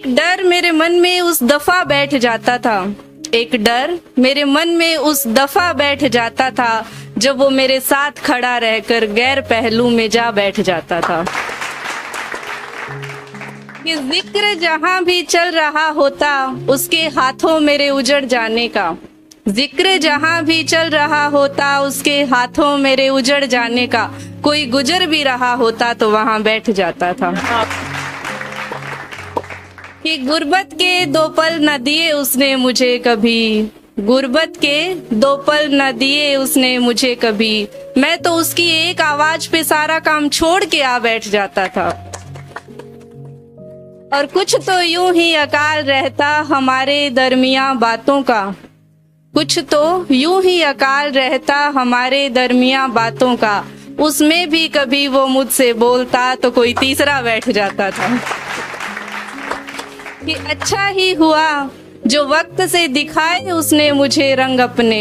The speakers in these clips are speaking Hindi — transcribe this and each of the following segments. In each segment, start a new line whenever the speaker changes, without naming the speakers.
एक डर मेरे मन में उस दफा बैठ जाता था, एक डर मेरे मन में उस दफा बैठ जाता था, जब वो मेरे साथ खड़ा रहकर गैर पहलू में जा बैठ जाता था। ये जिक्र जहां भी चल रहा होता, उसके हाथों मेरे उजड़ जाने का। जिक्र जहां भी चल रहा होता, उसके हाथों मेरे उजड़ जाने का। कोई गुजर भी रहा होता तो वहां बैठ जाता था। कि गुर्बत के दो पल न दिए उसने मुझे कभी, गुर्बत के दो पल न दिए उसने मुझे कभी। मैं तो उसकी एक आवाज पे सारा काम छोड़ के आ बैठ जाता था। और कुछ तो यूं ही अकाल रहता हमारे दरमियां बातों का, कुछ तो यूं ही अकाल रहता हमारे दरमियां बातों का। उसमें भी कभी वो मुझसे बोलता तो कोई तीसरा बैठ जाता था। कि अच्छा ही हुआ जो वक्त से दिखाए उसने मुझे रंग अपने,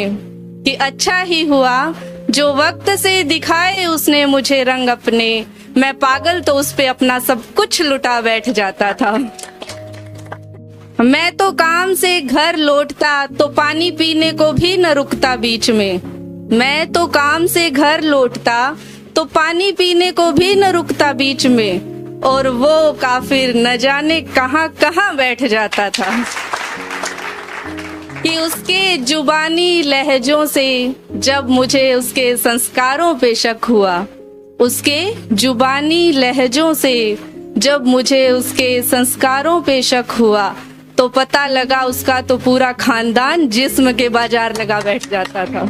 कि अच्छा ही हुआ जो वक्त से दिखाए उसने मुझे रंग अपने। मैं पागल तो उस पे अपना सब कुछ लुटा बैठ जाता था। मैं तो काम से घर लौटता तो पानी पीने को भी न रुकता बीच में। मैं तो काम से घर लौटता तो पानी पीने को भी न रुकता बीच में। और वो काफिर न जाने कहां कहां बैठ जाता था। कि उसके जुबानी लहजों से जब मुझे उसके संस्कारों पे शक हुआ, उसके जुबानी लहजों से जब मुझे उसके संस्कारों पे शक हुआ, तो पता लगा उसका तो पूरा खानदान जिस्म के बाजार लगा बैठ जाता था।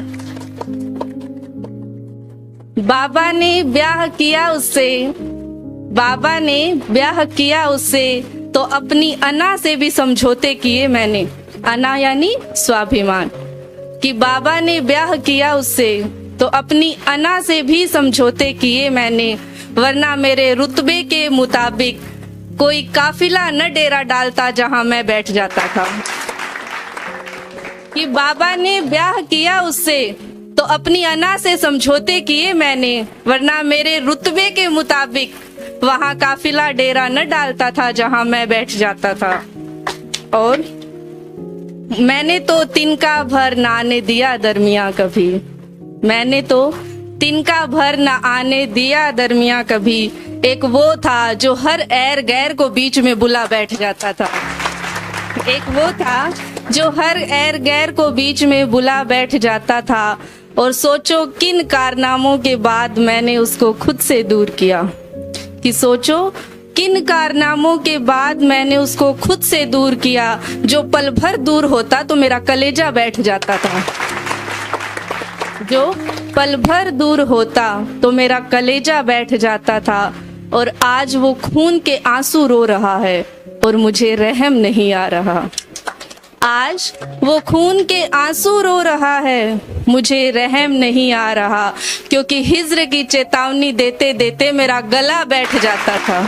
बाबा ने ब्याह किया उससे, बाबा ने ब्याह किया उससे, तो अपनी अना से भी समझौते किए मैंने। अना यानी स्वाभिमान। कि बाबा ने ब्याह किया उससे तो अपनी अना से भी समझौते किए मैंने, वरना मेरे रुतबे के मुताबिक कोई काफिला न डेरा डालता जहां मैं बैठ जाता था। कि बाबा ने ब्याह किया उससे तो अपनी अना से समझौते किए मैंने, वरना मेरे रुतबे के मुताबिक वहां काफिला डेरा न डालता था जहां मैं बैठ जाता था। और मैंने तो तिनका भर न आने दिया दरमिया कभी, मैंने तो तिनका भर न आने दिया दरमिया कभी। एक वो था जो हर एर गैर को बीच में बुला बैठ जाता था। एक वो था जो हर एर गैर को बीच में बुला बैठ जाता था। और सोचो किन कारनामों के बाद मैंने उसको खुद से दूर किया। कि सोचो किन कारनामों के बाद मैंने उसको खुद से दूर किया। जो पल भर दूर होता तो मेरा कलेजा बैठ जाता था, जो पल भर दूर होता तो मेरा कलेजा बैठ जाता था। और आज वो खून के आंसू रो रहा है और मुझे रहम नहीं आ रहा। आज वो खून के आंसू रो रहा है, मुझे रहम नहीं आ रहा। क्योंकि हिज्र की चेतावनी देते देते मेरा गला बैठ जाता था।